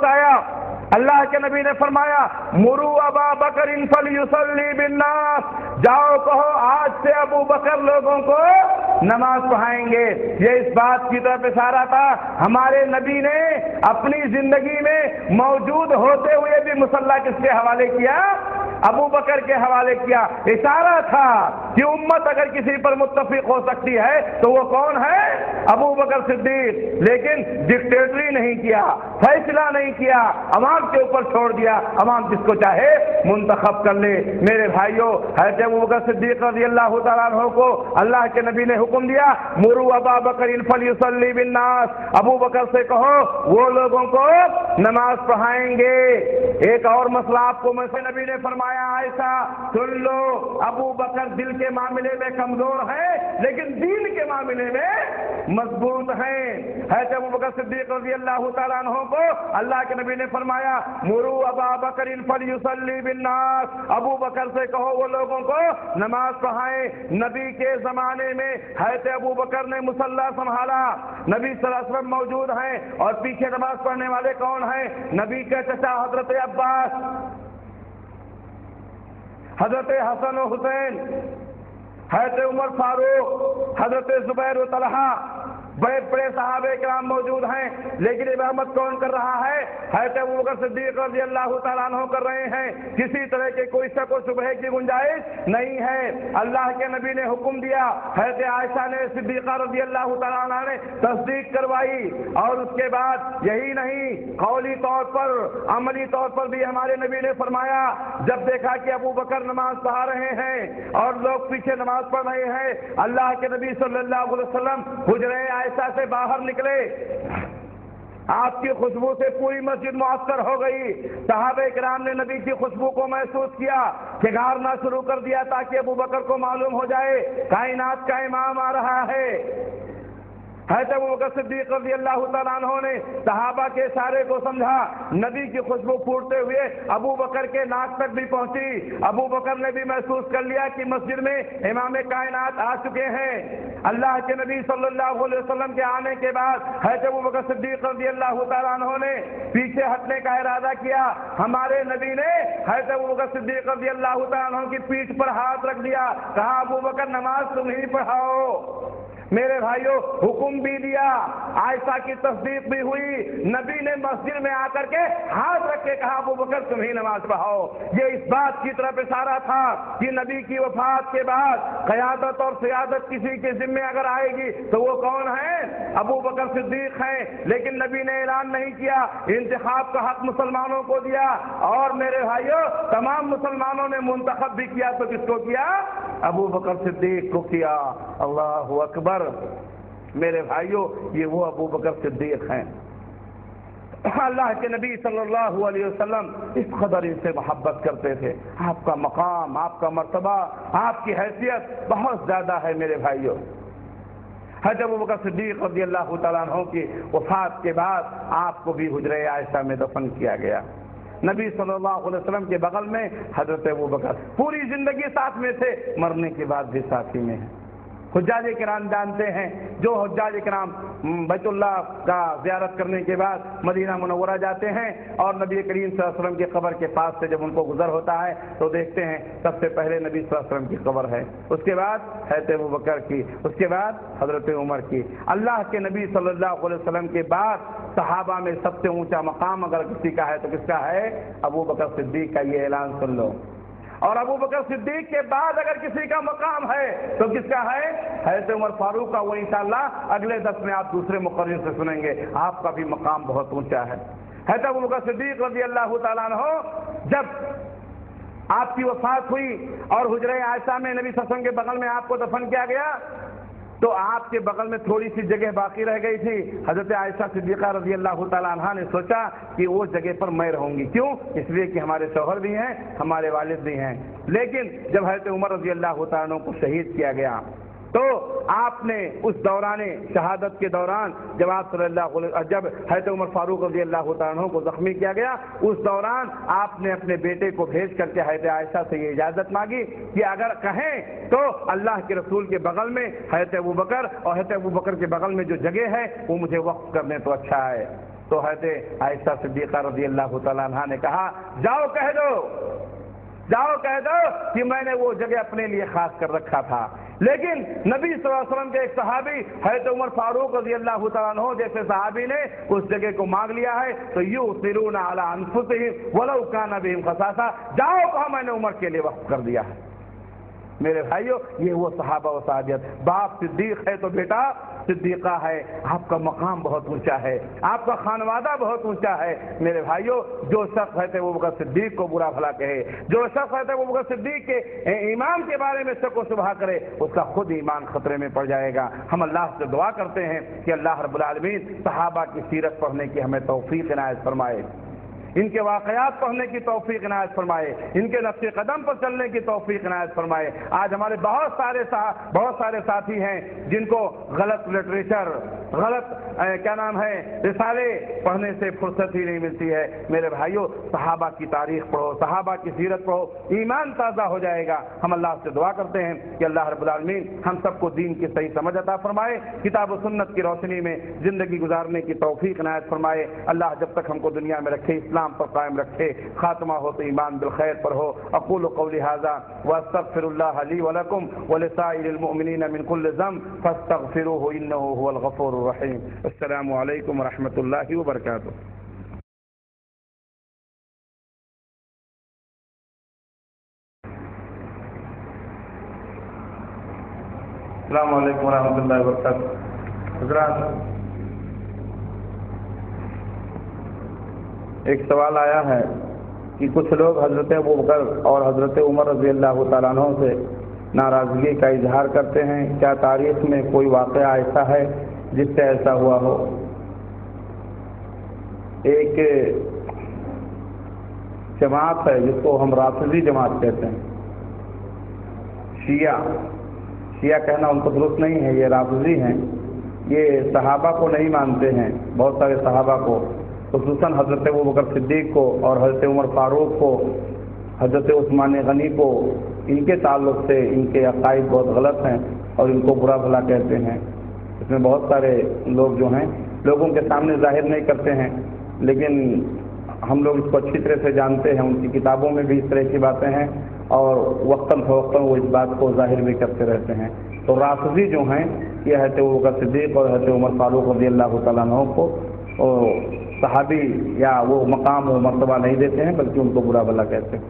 وقت آیا اللہ کے نبی نے فرمایا مرو ابا بکر فلیصلی بالناس، جاؤ کہو آج سے ابو بکر لوگوں کو نماز پڑھائیں گے۔ یہ اس بات کی طرف اشارہ تھا، ہمارے نبی نے اپنی زندگی میں موجود ہوتے ہوئے بھی مصلی کس کے حوالے کیا؟ ابو بکر کے حوالے کیا۔ اشارہ تھا کہ امت اگر کسی پر متفق ہو سکتی ہے تو وہ کون ہے؟ ابو بکر صدیق۔ لیکن ڈکٹیٹری نہیں کیا، فیصلہ نہیں کیا، عوام کے اوپر چھوڑ دیا، عوام جس کو چاہے منتخب کر لے۔ میرے بھائیوں، حضرت ابو بکر صدیق رضی اللہ تعالیٰ عنہ کو اللہ کے نبی نے حکم دیا مرو ابا بکر فلیصلی بالناس، ابو بکر سے کہو وہ لوگوں کو نماز پڑھائیں گے۔ ایک اور مسئلہ آپ کو میں سے نبی نے فرمایا، عائشہ سن لو، ابو بکر دل کے معاملے میں کمزور ہے لیکن دین کے معاملے میں مضبوط ہیں۔ حضرت ابو بکر صدیق رضی اللہ تعالیٰ عنہ کو اللہ کے نبی نے فرمایا مرو ابا بکر فلیصلی بالناس، ابو بکر سے کہو وہ لوگوں کو نماز پڑھائیں۔ نبی کے زمانے میں حضرت ابو بکر نے مصلی سنبھالا، نبی صلی اللہ علیہ وسلم موجود ہیں، اور پیچھے نماز پڑھنے والے کون ہیں؟ نبی کے چچا حضرت عباس، حضرت حسن و حسین، حضرت عمر فاروق، حضرت زبیر و طلحہ، بڑے بڑے صحابہ کرام موجود ہیں، لیکن امامت کون کر رہا ہے؟ حضرت ابو بکر صدیق رضی اللہ تعالیٰ عنہ کر رہے ہیں۔ کسی طرح کے کوئی شک و شبہ کی گنجائش نہیں ہے۔ اللہ کے نبی نے حکم دیا، حضرت عائشہ نے صدیقہ رضی اللہ تعالیٰ عنہ نے تصدیق کروائی، اور اس کے بعد یہی نہیں، قولی طور پر عملی طور پر بھی ہمارے نبی نے فرمایا، جب دیکھا کہ ابو بکر نماز پڑھا رہے ہیں اور لوگ پیچھے نماز پڑھ رہے ہیں، اللہ کے نبی صلی اللہ علیہ وسلم حجرہ عائشہ سے باہر نکلے، آپ کی خوشبو سے پوری مسجد معطر ہو گئی۔ صحابہ کرام نے نبی کی خوشبو کو محسوس کیا، کھنگارنا شروع کر دیا تاکہ ابو بکر کو معلوم ہو جائے کائنات کا امام آ رہا ہے۔ حضرت ابو بکر صدیق رضی اللہ تعالیٰ عنہ نے صحابہ کے اشارے کو سمجھا، نبی کی خوشبو پھوٹتے ہوئے ابو بکر کے ناک تک بھی پہنچی۔ ابو بکر نے بھی محسوس کر لیا کہ مسجد میں امام کائنات آ چکے ہیں۔ اللہ کے نبی صلی اللہ علیہ وسلم کے آنے کے بعد حضرت ابو بکر صدیق رضی اللہ تعالیٰ عنہ نے پیچھے ہٹنے کا ارادہ کیا۔ ہمارے نبی نے حضرت ابو بکر صدیق رضی اللہ تعالیٰ عنہ کی پیٹھ پر ہاتھ رکھ دیا، کہا ابو بکر نماز تم ہی پڑھاؤ۔ میرے بھائیوں، حکم بھی دیا، عائشہ کی تصدیق بھی ہوئی، نبی نے مسجد میں آ کر کے ہاتھ رکھ کے کہا ابو بکر تم ہی نماز پڑھاؤ۔ یہ اس بات کی طرف اشارہ تھا کہ نبی کی وفات کے بعد قیادت اور سیادت کسی کے ذمے اگر آئے گی تو وہ کون ہے؟ ابو بکر صدیق ہیں۔ لیکن نبی نے اعلان نہیں کیا، انتخاب کا حق مسلمانوں کو دیا، اور میرے بھائیوں تمام مسلمانوں نے منتخب بھی کیا تو کس کو کیا؟ ابو بکر صدیق کو کیا۔ اللہ اکبر۔ میرے بھائیوں، یہ وہ ابو بکر صدیق ہیں، اللہ کے نبی صلی اللہ علیہ وسلم اس قدر ان سے محبت کرتے تھے۔ آپ کا مقام، آپ کا مرتبہ، آپ کی حیثیت بہت زیادہ ہے میرے بھائیوں۔ حضرت ابو بکر صدیق رضی اللہ تعالیٰ عنہ کی وفات کے بعد آپ کو بھی حجرہ عائشہ میں دفن کیا گیا۔ نبی صلی اللہ علیہ وسلم کے بغل میں حضرت ابو بکر پوری زندگی ساتھ میں تھے، مرنے کے بعد بھی ساتھی میں ہیں۔ حجاج کرام جانتے ہیں، جو حجاج کرام بیت اللہ کا زیارت کرنے کے بعد مدینہ منورہ جاتے ہیں اور نبی کریم صلی اللہ علیہ وسلم کی قبر کے پاس سے جب ان کو گزر ہوتا ہے تو دیکھتے ہیں سب سے پہلے نبی صلی اللہ علیہ وسلم کی قبر ہے، اس کے بعد حضرت ابوبکر کی، اس کے بعد حضرت عمر کی۔ اللہ کے نبی صلی اللہ علیہ وسلم کے بعد صحابہ میں سب سے اونچا مقام اگر کسی کا ہے تو کس کا ہے؟ ابو بکر صدیق کا۔ یہ اعلان سن لو۔ اور ابو بکر صدیق کے بعد اگر کسی کا مقام ہے تو کس کا ہے؟ حضرت عمر فاروق کا۔ وہ انشاءاللہ اگلے درس میں آپ دوسرے مقرر سے سنیں گے، آپ کا بھی مقام بہت اونچا ہے۔ حضرت ابو بکر صدیق رضی اللہ تعالیٰ عنہ جب آپ کی وفات ہوئی اور حجرہ عائشہ میں نبی صلی اللہ علیہ وسلم کے بغل میں آپ کو دفن کیا گیا تو آپ کے بغل میں تھوڑی سی جگہ باقی رہ گئی تھی۔ حضرت عائشہ صدیقہ رضی اللہ تعالیٰ عنہ نے سوچا کہ وہ جگہ پر میں رہوں گی، کیوں؟ اس لیے کہ ہمارے شوہر بھی ہیں، ہمارے والد بھی ہیں۔ لیکن جب حضرت عمر رضی اللہ تعالیٰ عنہ کو شہید کیا گیا تو آپ نے اس دوران شہادت کے دوران جب جب حضرت عمر فاروق رضی اللہ تعالیٰ عنہ کو زخمی کیا گیا، اس دوران آپ نے اپنے بیٹے کو بھیج کر کے حضرت عائشہ سے یہ اجازت مانگی کہ اگر کہیں تو اللہ کے رسول کے بغل میں حضرت ابوبکر اور حضرت ابوبکر کے بغل میں جو جگہ ہے وہ مجھے وقف کر دیں تو اچھا ہے۔ تو حضرت عائشہ صدیقہ رضی اللہ تعالیٰ عنہا نے کہا جاؤ کہہ دو کہ میں نے وہ جگہ اپنے لیے خاص کر رکھا تھا. لیکن نبی صلی اللہ علیہ وسلم کے ایک صحابی حضرت عمر فاروق رضی اللہ تعالیٰ عنہ جیسے صحابی نے اس جگہ کو مانگ لیا ہے تو یؤثرون علی انفسہم ولو کان بہم خصاصہ. جاؤ کہا میں نے عمر کے لیے وقف کر دیا ہے. میرے بھائیو یہ وہ صحابہ و صحابیت. باپ صدیق ہے تو بیٹا صدیقہ ہے. آپ کا مقام بہت اونچا ہے, آپ کا خانوادہ بہت اونچا ہے. میرے بھائیو جو شخص ہے ابو بکر صدیق کو برا بھلا کہے, جو شخص ہے ابو بکر صدیق کے ایمان کے بارے میں شک و شبہ کرے, اس کا خود ایمان خطرے میں پڑ جائے گا. ہم اللہ سے دعا کرتے ہیں کہ اللہ رب العالمین صحابہ کی سیرت پڑھنے کی ہمیں توفیق عنایت فرمائے, ان کے واقعات پڑھنے کی توفیق عنایت فرمائے, ان کے نقش قدم پر چلنے کی توفیق عنایت فرمائے. آج ہمارے بہت سارے ساتھی ہیں جن کو غلط لٹریچر, غلط رسالے پڑھنے سے فرصت ہی نہیں ملتی ہے. میرے بھائیوں صحابہ کی تاریخ پڑھو, صحابہ کی سیرت پڑھو, ایمان تازہ ہو جائے گا. ہم اللہ سے دعا کرتے ہیں کہ اللہ رب العالمین ہم سب کو دین کی صحیح سمجھ عطا فرمائے, کتاب و سنت کی روشنی میں زندگی گزارنے کی توفیق عنایت فرمائے. اللہ جب تک ہم کو دنیا میں رکھے اسلام پر قائم رکھے, خاتمہ ہو تو ایمان بالخیر پر ہو. اقول قولی ھذا واستغفر اللہ لی ولکم ولسائر المؤمنین من کل ذنب فاستغفروہ انہ هو الغفور الرحیم. السلام علیکم ورحمۃ اللہ وبرکاتہ. السلام علیکم ورحمۃ اللہ وبرکاتہ. حضرات ایک سوال آیا ہے کہ کچھ لوگ حضرت ابوبکر اور حضرت عمر رضی اللہ تعالیٰ عنہ سے ناراضگی کا اظہار کرتے ہیں. کیا تاریخ میں کوئی واقعہ ایسا ہے جس سے ایسا ہوا ہو؟ ایک جماعت ہے جس کو ہم رافضی جماعت کہتے ہیں. شیعہ کہنا ان کو درست نہیں ہے, یہ رافضی ہیں. یہ صحابہ کو نہیں مانتے ہیں, بہت سارے صحابہ کو, خصوصاً حضرت ابوبکر صدیق کو اور حضرت عمر فاروق کو, حضرت عثمان غنی کو. ان کے تعلق سے ان کے عقائد بہت غلط ہیں اور ان کو برا بھلا کہتے ہیں. اس میں بہت سارے لوگ جو ہیں لوگوں کے سامنے ظاہر نہیں کرتے ہیں, لیکن ہم لوگ اس کو اچھی طرح سے جانتے ہیں. ان کی کتابوں میں بھی اس طرح کی باتیں ہیں اور وقتاً فوقتاً وہ اس بات کو ظاہر بھی کرتے رہتے ہیں. تو رافضی جو ہیں یہ حضرت ابوبکر صدیق اور حضرت عمر فاروق رضی اللہ تعالیٰ عنہ کو صحابی یا وہ مقام و مرتبہ نہیں دیتے ہیں, بلکہ ان کو برا بھلا کہتے ہیں.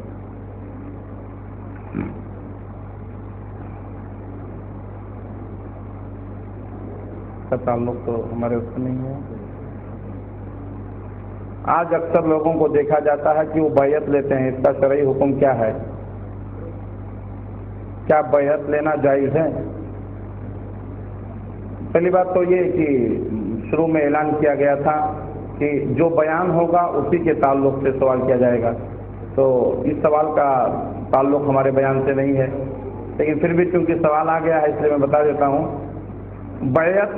کا تعلق تو ہمارے اس سے نہیں ہے. آج اکثر لوگوں کو دیکھا جاتا ہے کہ وہ بیعت لیتے ہیں. اس کا شرعی حکم کیا ہے؟ کیا بیعت لینا جائز ہے؟ پہلی بات تو یہ کہ شروع میں اعلان کیا گیا تھا کہ جو بیان ہوگا اسی کے تعلق سے سوال کیا جائے گا, تو اس سوال کا تعلق ہمارے بیان سے نہیں ہے. لیکن پھر بھی چونکہ سوال آ گیا ہے اس لیے میں بتا دیتا ہوں. بیعت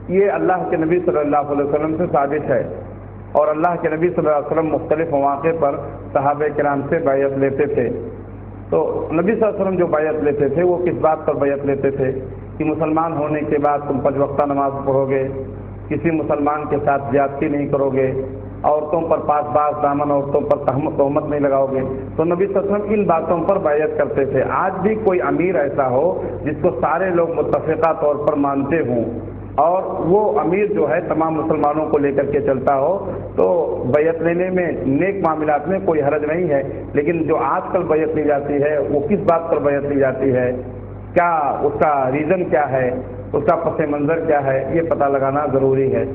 یہ اللہ کے نبی صلی اللہ علیہ وسلم سے ثابت ہے, اور اللہ کے نبی صلی اللہ علیہ وسلم مختلف مواقع پر صحابہ کرام سے بیعت لیتے تھے. تو نبی صلی اللہ علیہ وسلم جو بیعت لیتے تھے وہ کس بات پر بیعت لیتے تھے کہ مسلمان ہونے کے بعد تم 5 وقتہ نماز پڑھو گے, کسی مسلمان کے ساتھ زیادتی نہیں کرو گے, عورتوں پر پاس باز دامن عورتوں پر تہمت نہیں لگاؤ گے. تو نبی صلی اللہ علیہ وسلم ان باتوں پر بیعت کرتے تھے. آج بھی کوئی امیر ایسا ہو جس کو سارے لوگ متفقہ طور پر مانتے ہوں اور وہ امیر جو ہے تمام مسلمانوں کو لے کر کے چلتا ہو, تو بیعت لینے میں نیک معاملات میں کوئی حرج نہیں ہے. لیکن جو آج کل بیعت لی جاتی ہے وہ کس بات پر بیعت لی جاتی ہے, کیا اس کا ریزن کیا ہے, اس کا پس منظر کیا ہے, یہ پتہ لگانا ضروری ہے.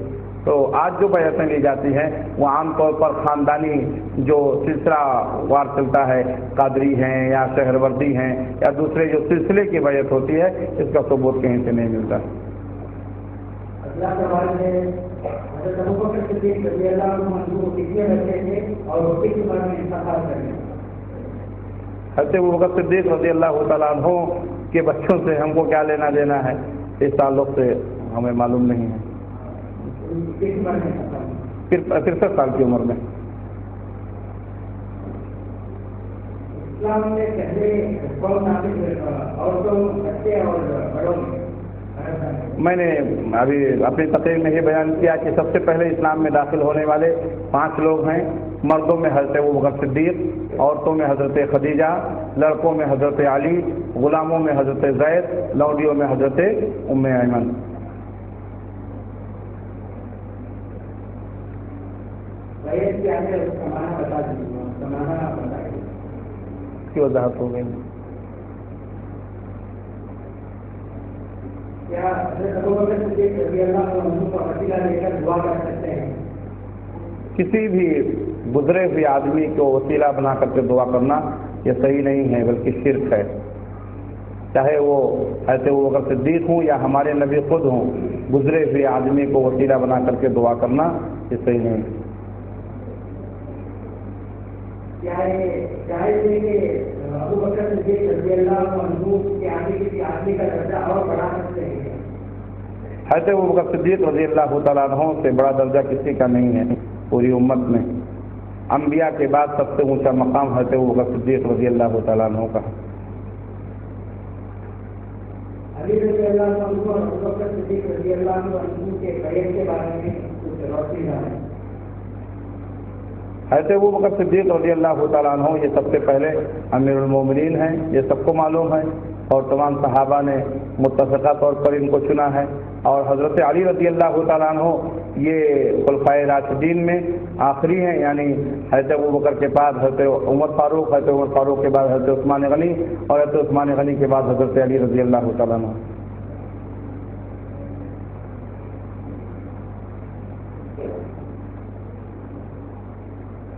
تو آج جو بیعتیں لی جاتی ہیں وہ عام طور پر خاندانی جو سلسلہ وار چلتا ہے, قادری ہیں یا شہروردی ہیں یا دوسرے جو سلسلے کی بیعت ہوتی ہے, اس کا ثبوت کہیں سے نہیں ملتا. حضرت ابوبکر صدیق رضی اللہ تعالیٰ عنہ کے بچوں سے ہم کو کیا لینا دینا ہے, اس تعلق سے ہمیں معلوم نہیں ہے. 63 سال کی عمر میں. اسلام میں پہلے عورتوں بچے اور بڑوں میں میں نے ابھی اپنی تقریر میں یہ بیان کیا کہ سب سے پہلے اسلام میں داخل ہونے والے 5 لوگ ہیں. مردوں میں حضرت ابوبکر صدیق، عورتوں میں حضرت خدیجہ، لڑکوں میں حضرت علی، غلاموں میں حضرت زید، لونڈیوں میں حضرت ام ایمن. اس کی وضاحت ہو گئی. کسی بھی گزرے ہوئے آدمی کو وسیلہ بنا کر کے دعا کرنا یہ صحیح نہیں ہے، بلکہ شرک ہے. چاہے وہ ایسے وہ اگر صدیق ہوں یا ہمارے نبی خود ہوں، گزرے ہوئے آدمی کو وسیلہ بنا کر کے دعا کرنا یہ صحیح نہیں ہے. حضرت ابوبکر صدیق رضی اللہ تعالیٰ عنہ سے بڑا درجہ کسی کا نہیں ہے پوری امت میں. انبیاء کے بعد سب سے اونچا مقام حضرت ابوبکر صدیق رضی اللہ تعالیٰ عنہ کا ہے. حضرت ابوبکر صدیق رضی اللہ تعالیٰ عنہ یہ سب سے پہلے امیر المومنین ہیں، یہ سب کو معلوم ہے، اور تمام صحابہ نے متفقہ طور پر ان کو چنا ہے. اور حضرت علی رضی اللہ تعالیٰ عنہ یہ خلفائے راشدین میں آخری ہیں، یعنی حضرت ابوبکر کے بعد حضرت عمر فاروق، حضرت عمر فاروق کے بعد حضرت عثمان غنی، اور حضرت عثمان غنی کے بعد حضرت علی رضی اللہ تعالیٰ عنہ.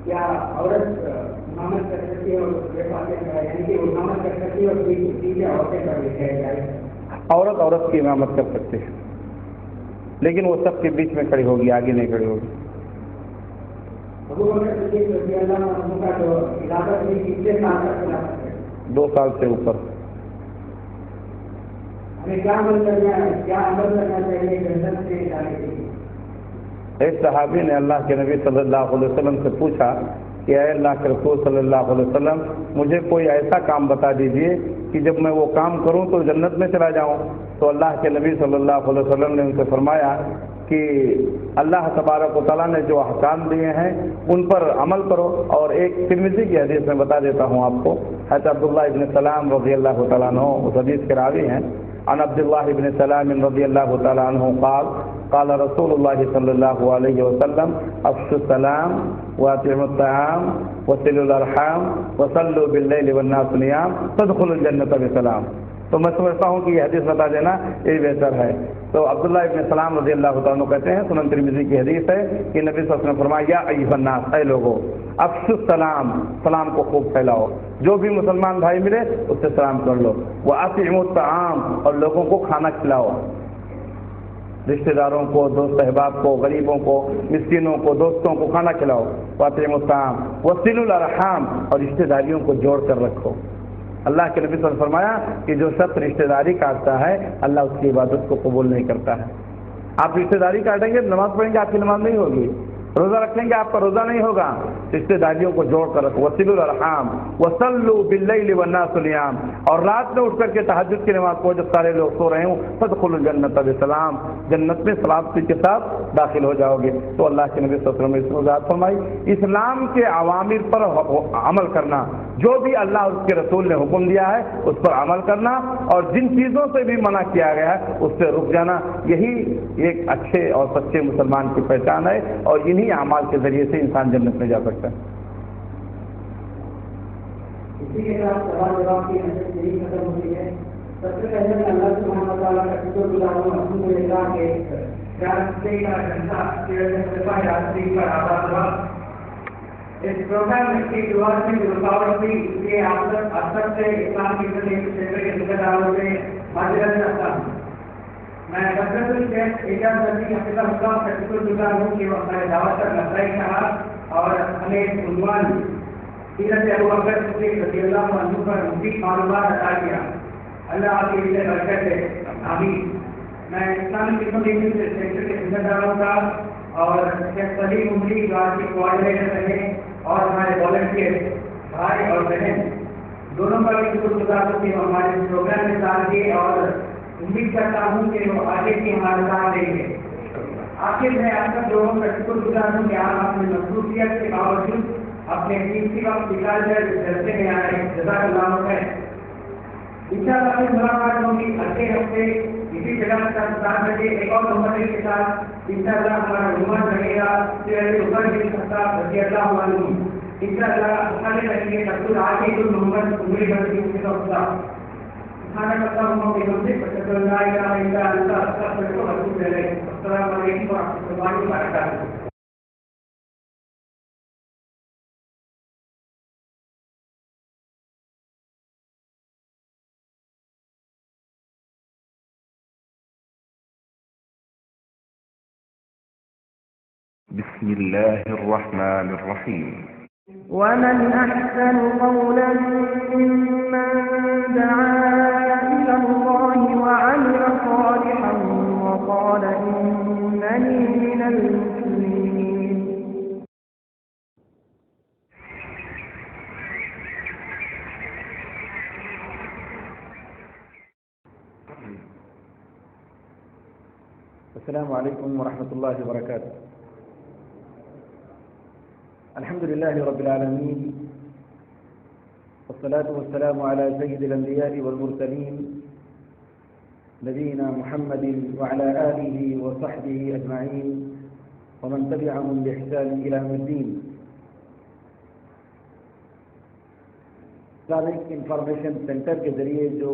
کیا عورت امامت کر سکتی ہے اور یعنی کہ امامت کر سکتی ہے اور تیسرے عورتیں کر لکھا جائے؟ عورت کی امامت کر سکتی ہے، لیکن وہ سب کے بیچ میں کھڑی ہوگی، آگے نہیں کھڑی ہوگی. ابوبکر صدیق رضی اللہ عنہ کا جو خلافت میں کتنے سال کا خلافت ہے؟ 2 سال سے اوپر. ہمیں کیا عمل کرنا چاہیے جنت سے جانے کے لیے؟ ایک صحابی نے اللہ کے نبی صلی اللہ علیہ وسلم سے پوچھا کہ اے اللہ کے رسول صلی اللہ علیہ وسلم، مجھے کوئی ایسا کام بتا دیجئے کہ جب میں وہ کام کروں تو جنت میں چلا جاؤں. تو اللہ کے نبی صلی اللہ علیہ وسلم نے ان سے فرمایا کہ اللہ تبارک و تعالیٰ نے جو احکام دیے ہیں ان پر عمل کرو. اور ایک ترمذی کی حدیث میں بتا دیتا ہوں آپ کو. حضرت عبداللہ ابن سلام رضی اللہ تعالیٰ عنہ اس حدیث کے راوی ہیں. عن عبد الله بن سلام رضی اللہ تعالیٰ عنہ قال رسول اللہ صلی اللہ علیہ وسلم افشوا السلام واطعموا الطعام وصلوا الارحام وصلوا باللیل والناس نیام تدخلوا الجنة بسلام. تو میں سمجھتا ہوں کہ یہ حدیث بتا دینا یہ بہتر ہے. تو عبداللہ ابن سلام رضی اللہ تعالیٰ عنہ کہتے ہیں، سنن ترمذی کی حدیث ہے کہ نبی صلی اللہ علیہ وسلم نے فرمایا یا ایھا الناس، اے لوگو، افشوا السلام، سلام کو خوب پھیلاؤ، جو بھی مسلمان بھائی ملے اس سے سلام کر لو. واطعموا الطعام، اور لوگوں کو کھانا کھلاؤ، رشتہ داروں کو، دوست احباب کو، غریبوں کو، مسکینوں کو، دوستوں کو کھانا کھلاؤ. واطعموا الطعام وصلوا الارحام، اور رشتہ داریوں کو جوڑ کر رکھو. اللہ کے نبی صلی اللہ علیہ وسلم نے فرمایا کہ جو شخص رشتہ داری کاٹتا ہے اللہ اس کی عبادت کو قبول نہیں کرتا ہے. آپ رشتہ داری کاٹیں گے، نماز پڑھیں گے، آپ کی نماز نہیں ہوگی. روزہ رکھیں گے، آپ کا روزہ نہیں ہوگا. رشتہ داریوں کو جوڑ کر رکھو. وصلوا الارحام وصلوا باللیل والناس نیام، اور رات میں اٹھ کر کے تہجد کی نماز پڑھو جب سارے لوگ سو رہے ہوں. فادخلوا الجنۃ بسلام، جنت میں سلامتی کے ساتھ داخل ہو جاؤ گے. تو اللہ کے نبی صلی اللہ علیہ وسلم نے اس وضاحت فرمائی. اسلام کے اوامر پر عمل کرنا، جو بھی اللہ اس کے رسول نے حکم دیا ہے اس پر عمل کرنا، اور جن چیزوں سے بھی منع کیا گیا ہے اس سے رک جانا، یہی ایک اچھے اور سچے مسلمان کی پہچان ہے. اور انہی اعمال کے ذریعے سے انسان جنت میں جا سکتا ہے. اسی کے ساتھ سوال جواب کی حیثیت یہی ختم ہوتی ہے. سب سے پہلے میں اللہ سبحانہ و تعالیٰ کا شکر گزار ہوں الحمدللہ کہ راستے کا گھنٹہ راستے پر آباد ہوا. اس پروگرام کی شروعات میں جو رکاوٹ تھی اس کے اثر سے اسلام کی چھیتر کے ذمہ داروں سے معذرت کرتا ہوں. میں حضرت الشیخ اعجاز نبی حفظہ اللہ کا شکر گزار ہوں کہ وہ ہمارے دعوت پر مطلع کہا اور ہمیں عنوان سیرت ابوبکر صدیق رضی اللہ عنہ پر مفید معلومات عطا کیا. اللہ آپ کے لیے برکت ہے. آمین. میں اسلامی خدمت سیکٹر کے ذمہ داروں کا اور شیخ سلیم عمری جو آپ کے کوآرڈینیٹر رہے اور ہمارے والنٹیئر بھائی اور بہن دونوں کا بھی شکر گزار ہوں کہ ہمارے پروگرام میں ساتھ دیے اور امید کرتا ہوں کہ وہ آگے کی حالات دیں گے۔ آخر میں آپ سب لوگوں کا شکر گزار ہوں کہ آپ اپنی مصروفیت کے باوجود اپنے قیمتی وقت نکال کر اس جلسے میں آئے۔ جزاک اللہ خیر۔ انشاءاللہ پھر ملاقات ہوگی اگلے ہفتے اسی جگہ کا 7 بجے ایک اور نمبر کے ساتھ۔ انشاءاللہ ہمارا عنوان رہے گا سیرت عمر بن خطاب رضی اللہ عنہ۔ انشاءاللہ ہمارے رہیں تقول آگے جو محمد عمر بن خطاب سبحانك اللهم وبحمدك اشهد ان لا اله الا انت استغفرك واتوب اليك۔ السلام علیکم ورحمۃ اللہ وبرکاتہ۔ بسم الله الرحمن الرحيم ومن أحسن قولا ممن دعا إلى الله وعمل صالحا وقال إنني من المسلمين۔ السلام علیکم ورحمۃ اللہ وبرکاتہ۔ الحمد لله رب العالمين والصلاة والسلام على سيد الأنبياء والمرسلين نبينا محمد وعلى آله وصحبه أجمعين ومن تبعهم بإحسان إلى يوم الدين۔ اسلامک انفارمیشن سینٹر کے ذریعے جو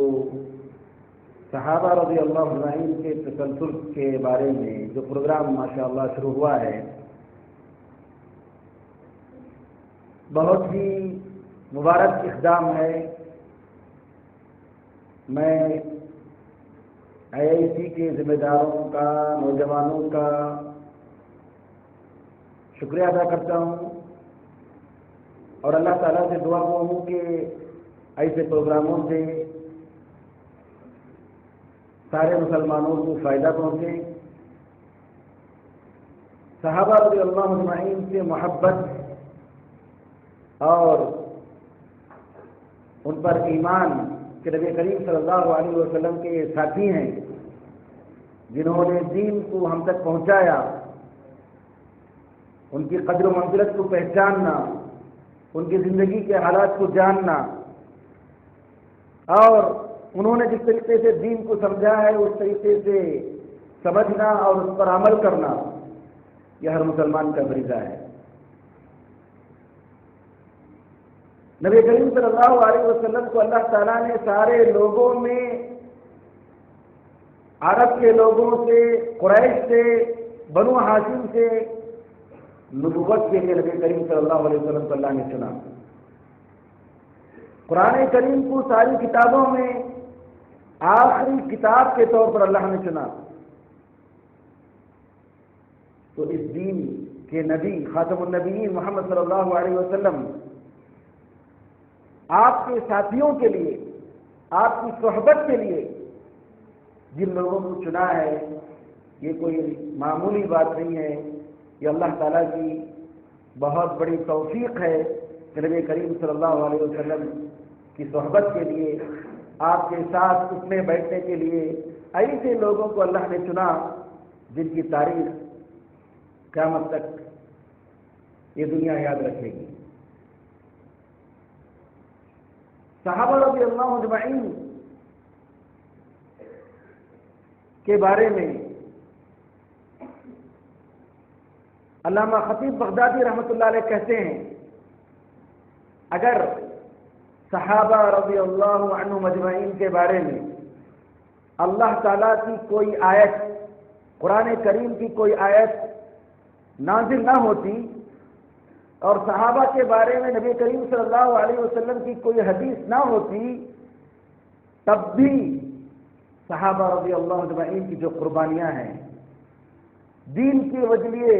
صحابہ رضی اللہ عنہم کے تسلسل کے بارے میں جو پروگرام ماشاءاللہ شروع ہوا ہے، بہت ہی مبارک اقدام ہے۔ میں IIC کے ذمہ داروں کا، نوجوانوں کا شکریہ ادا کرتا ہوں اور اللہ تعالیٰ سے دعا کو ہوں کہ ایسے پروگراموں سے سارے مسلمانوں کو فائدہ پہنچے، صحابہ رضی اللہ اجمعین سے محبت اور ان پر ایمان کہ نبی کریم صلی اللہ علیہ وسلم کے یہ ساتھی ہیں جنہوں نے دین کو ہم تک پہنچایا، ان کی قدر و منزلت کو پہچاننا، ان کی زندگی کے حالات کو جاننا اور انہوں نے جس طریقے سے دین کو سمجھا ہے اس طریقے سے سمجھنا اور اس پر عمل کرنا، یہ ہر مسلمان کا فریضہ ہے۔ نبی کریم صلی اللہ علیہ وسلم کو اللہ تعالیٰ نے سارے لوگوں میں، عرب کے لوگوں سے، قریش سے، بنو ہاشم سے نبوت کے لیے نبی کریم صلی اللہ علیہ وسلم کو اللہ نے چنا۔ قرآن کریم کو ساری کتابوں میں آخری کتاب کے طور پر اللہ نے چنا، تو اس دین کے نبی خاتم النبیین محمد صلی اللہ علیہ وسلم آپ کے ساتھیوں کے لیے، آپ کی صحبت کے لیے جن لوگوں کو چنا ہے، یہ کوئی معمولی بات نہیں ہے، یہ اللہ تعالیٰ کی بہت بڑی توفیق ہے کہ نبی کریم صلی اللہ علیہ وسلم کی صحبت کے لیے، آپ کے ساتھ اٹھنے بیٹھنے کے لیے ایسے لوگوں کو اللہ نے چنا جن کی تاریخ قیامت تک یہ دنیا یاد رکھے گی۔ صحابہ رضی اللہ اجمعین کے بارے میں علامہ خطیب بغدادی رحمۃ اللہ علیہ کہتے ہیں، اگر صحابہ رضی اللہ عنہم اجمعین کے بارے میں اللہ تعالیٰ کی کوئی آیت، قرآن کریم کی کوئی آیت نازل نہ ہوتی اور صحابہ کے بارے میں نبی کریم صلی اللہ علیہ وسلم کی کوئی حدیث نہ ہوتی، تب بھی صحابہ رضی اللہ اجمعین کی جو قربانیاں ہیں، دین کے لیے